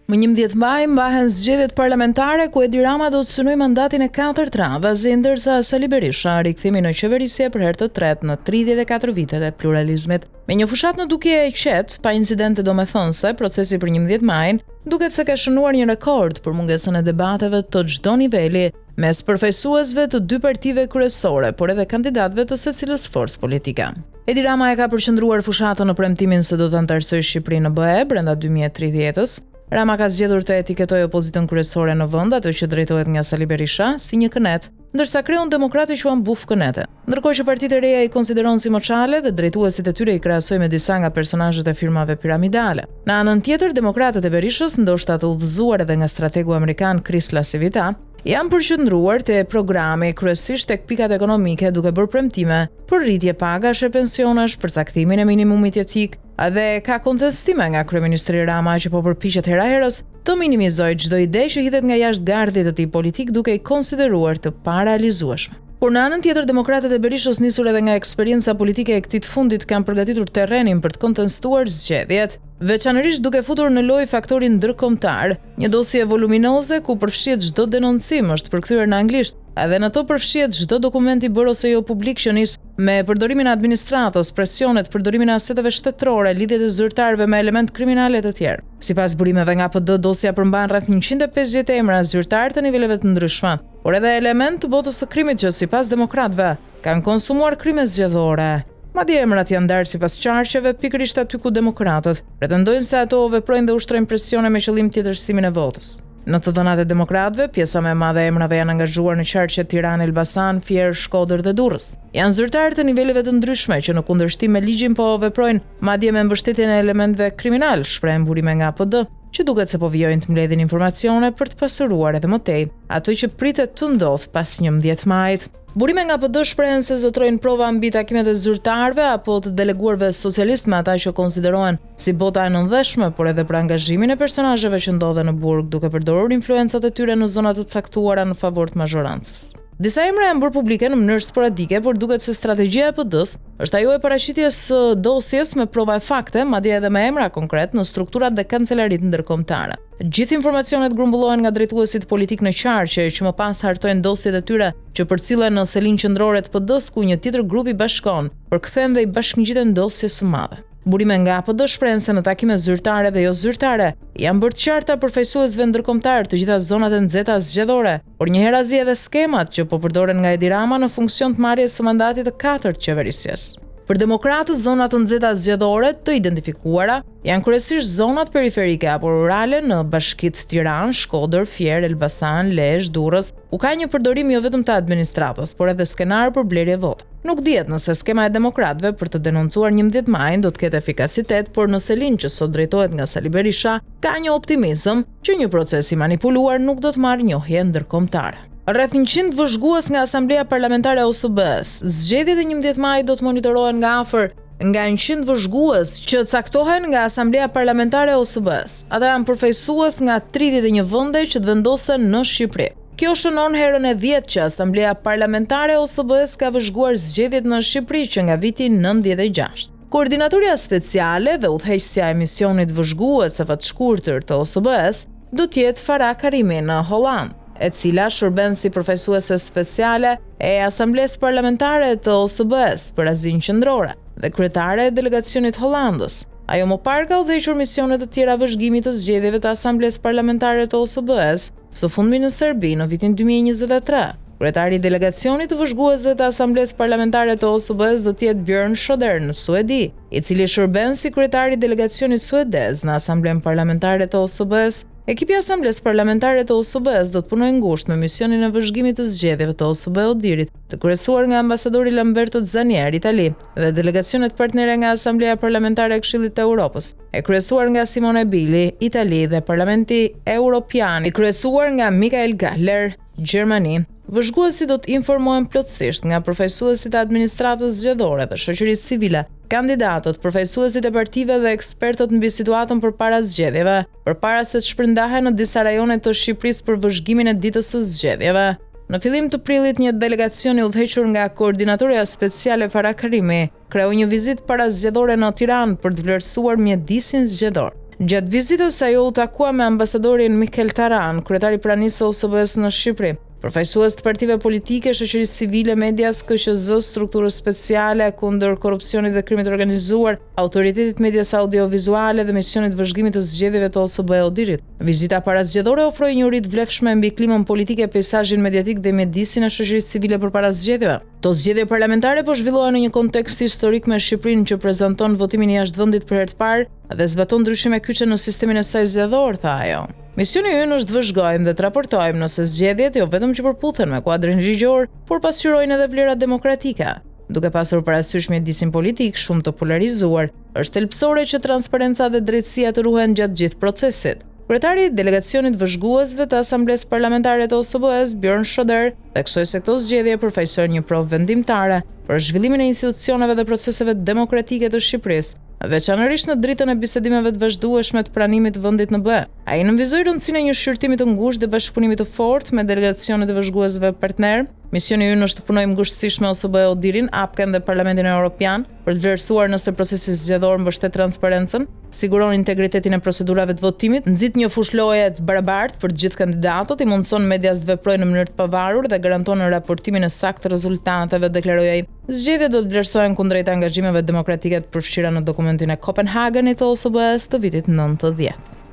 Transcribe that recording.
Më 11 maj mbahen zgjedhjet parlamentare ku Edi Rama do të synojë mandatin e 4 radhazi, ndërsa Sali Berisha rikthimi në qeverisje për herë të tretë në 34 vitet e pluralizmit. Me një fushat në dukje e qetë, pa incidente domethënëse, procesi për 11 majin duket se ka shënuar një rekord për mungesën e debateve të çdo niveli mes përfaqësuesve të dy partive kryesore, por edhe kandidatëve të secilës forcë politike. Edi Rama e ka përqendruar fushatën në premtimin se do të anëtarësojë Shqipërinë në BE brenda 2030-s. Rama ka zgjedhur të etiketojë opozitën kryesore në vend, atë që drejtohet nga Sali Berisha, si një kënet, ndërsa Kreun Demokrat i quan buf kënete. Ndërkohë që partitë e reja i konsideron si moçale dhe drejtuesit e tyre i krahasojnë me disa nga personazhet e firmave piramidale. Në anën tjetër, demokratët e Berishës, ndoshta të udhëzuar edhe nga strategu amerikan Chris LaCivita, janë përqendruar te programi kryesisht tek pikat ekonomike, duke bërë premtime për rritje pagash e pensionash, përcaktimin e minimumit jetik, dhe ka kontestime nga kryeministri Rama që po përpiqet hera herës të minimizojë çdo ide që hidhet nga jashtë gardhit të tij politik, duke i konsideruar të parealizueshme. Por në anën tjetër, demokratët e Berishës, nisur edhe nga eksperienca politike e këtij të fundit, kanë përgatitur terrenin për të kontestuar zgjedhjet, veçanërisht duke futur në lojë faktorin ndërkombëtar, një dosje voluminoze ku përfshihet çdo denoncim është përkthyer në anglisht, edhe në to përfshihet çdo dokument i bërë ose jo publik që nis me përdorimin e administratës, presionet, përdorimin e aseteve shtetërore, lidhjet e zyrtarëve me element kriminale të tjerë. Sipas burimeve nga PD, dosja përmban rreth 150 emra zyrtar të niveleve të ndryshme, por edhe element të botës së krimit që sipas demokratëve kanë konsumuar krime zgjedhore. Madje emrat janë ndarë sipas qarqeve pikërisht aty ku demokratët pretendojnë se ato veprojnë dhe ushtrojnë presione me qëllim tjetërsimin e votës. Në të dhënat e demokratëve, pjesa më e madhe e emrave janë angazhuar në qarqet Tiranë, Elbasan, Fier, Shkodër dhe Durrës. Janë zyrtarë të niveleve të ndryshme që në kundërshtim me ligjin po veprojnë madje me mbështetjen e elementëve kriminal, shprehen burime nga PD, që duket se po vijojnë të mbledhin informacione për të pasuruar edhe më tej ato që pritet të ndodh pas 11 majit. Burime nga PD shprehen se zotrojnë prova mbi takimet e zyrtarëve apo të deleguarve socialist me ata që konsiderohen si bota e nëndheshme, por edhe për angazhimin e personazheve që ndodhen në burg duke përdorur influencat e tyre në zona të caktuara në favor të mazhorancës. Disa emra janë bërë publike në mënyrë sporadike, por duket se strategjia e PD-s është ajo e paraqitjes së dosjes me prova e fakte, madje edhe me emra konkret në strukturat dhe kancelarit ndërkombëtare. Gjithë informacionet grumbullohen nga drejtuesit politik në qarqe, që më pas hartojnë dosjet e tyre që përcillen në selin qendrore të PD-s, ku një tjetër grup i bashkon, përkthen dhe i bashkëngjiten dosjes së madhe. Burime nga PD shprehen se në takime zyrtare dhe jo zyrtare janë bërë të qarta përfaqësuesve ndërkombëtar të gjitha zonat e nxehta zgjedhore, por njëherëzi edhe skemat që po përdoren nga Edi Rama në funksion të marrjes së mandatit të 4 qeverisjes. Për demokratët, zonat të nxehta zgjedhore të identifikuara janë kryesisht zonat periferike apo rurale në bashkitë Tiranë, Shkodër, Fier, Elbasan, Lezhë, Durrës, ku ka një përdorim jo vetëm të administratës, por edhe skenar për blerje vote. Nuk dihet nëse skema e demokratëve për të denoncuar 11 majin do të ketë efikasitet, por në selin që sot drejtohet nga Sali Berisha, ka një optimizëm që një proces i manipuluar nuk do të marrë njohje ndërkombëtare. Rreth 100 vëzhgues nga Asambleja Parlamentare e OSBE-s, zgjedhjet e 11 majit do të monitorohen nga afër nga 100 vëzhgues që caktohen nga Asambleja Parlamentare e OSBE-s. Ata janë përfaqësues nga 31 vende që të vendosen në Shqipëri. Kjo shënon herën e 10 që Asambleja Parlamentare e OSBE-s ka vëzhguar zgjedhjet në Shqipëri që nga viti 96. Koordinatoria speciale dhe udhëheqësja e misionit vëzhguesave të shkurtër të OSBE-s do të jetë Farah Karimi në Holland, e cila shërben si përfaqësuese speciale e Asamblesë Parlamentare të OSBE-s për Azinë Qendrore dhe kryetare e delegacionit Hollandës. Ajo më parë ka udhëhequr misionet të tjera vëzhgimi të zgjedhjeve të Asamblesë Parlamentare të OSBE-s, së fundmi në Serbi në vitin 2023. Kryetari i delegacionit të vëzhguesve të Asamblesë Parlamentare të OSBE-s do të jetë Bjørn Söder në Suedi, i cili shërben si kryetari i delegacionit suedez në Asamblenë Parlamentare të OSBE-s. Ekipi i Asamblesë Parlamentare të OSBE-s do të punojë ngushtë me misionin e vëzhgimit të zgjedhjeve të OSBE-Odirit, të kryesuar nga ambasadori Lamberto Zanier, Itali, dhe delegacionet partnere nga Asambleja Parlamentare e Këshillit të Europës, e kryesuar nga Simone Bili, Itali, dhe Parlamenti Evropian, i kryesuar nga Mikael Galler, Gjermani. Vëzhguesit do të informohen plotësisht nga përfaqësuesit e administratës zgjedhore dhe shoqërisë civile, kandidatët, përfaqësuesit e partive dhe ekspertët mbi situatën përpara zgjedhjeve, përpara se të shpërndahen në disa rajone të Shqipërisë për vëzhgimin e ditës së zgjedhjeve. Në fillim të prillit, një delegacion i udhëhequr nga koordinatoria speciale Farah Karimi kreu një vizitë parazgjedhore në Tiranë për të vlerësuar mjedisin zgjedhor. Gjatë vizitës ajo u takua me ambasadorin Mikel Taran, kryetari pranisë së OSBE-s në Shqipëri, përfaqësues të partive politike, shoqërisë civile, medias, KQZ, strukturës speciale kundër korrupsionit dhe krimit organizuar, autoritetit medias audiovizuale dhe misionit vëzhgimit të zgjedhjeve të OSBE-Odirit. Vizita parazgjedhore ofroi një uri të vlefshme mbi klimën politike, peizazhin mediatik dhe mjedisin e shoqërisë civile përpara zgjedhjeve. Këto zgjedhje parlamentare po zhvillohen në një kontekst historik me Shqipërinë që prezanton votimin jashtë vendit për herë të parë dhe zbaton ndryshime kyçe në sistemin e saj zgjedhor, tha ajo. Misioni ynë është të vëzhgojmë dhe të raportojmë nëse zgjedhjet jo vetëm që përputhen me kuadrin ligjor, por pasqyrojnë edhe vlerat demokratike. Duke pasur parasysh mjedisin politik shumë të polarizuar, është thelbësore që transparenca dhe drejtësia të ruhen gjatë gjithë procesit. Kryetari i delegacionit vëzhguesve të Asamblesë Parlamentare të OSBE-s, Bjorn Schoder, theksoi se këto zgjedhje përfaqësojnë një provë vendimtare për zhvillimin e institucioneve dhe proceseve demokratike të Shqipërisë, veçanërisht në dritën e bisedimeve të vazhdueshme të pranimit të vendit në BE. Ai nënvizoi rëndësinë e një shqyrtimi të ngushtë dhe bashkëpunimit të fortë me delegacionet e vëzhguesve partner. Misioni ynë është të punojë ngushësisht me OSBE-Odirin, APK-n dhe Parlamentin Evropian për të vlerësuar nëse procesi zgjedhor mbështet transparencën, siguron integritetin e procedurave të votimit, nxit një fushëloje të barabartë për të gjithë kandidatët, i mundson medias të veprojnë në mënyrë të pavarur dhe garanton raportimin e saktë të rezultateve, deklaroi ai. Zgjedhjet do të vlerësohen kundrejt angazhimeve demokratike të përfshira në dokumentin e Kopenhagenit të OSBE-s të vitit 90.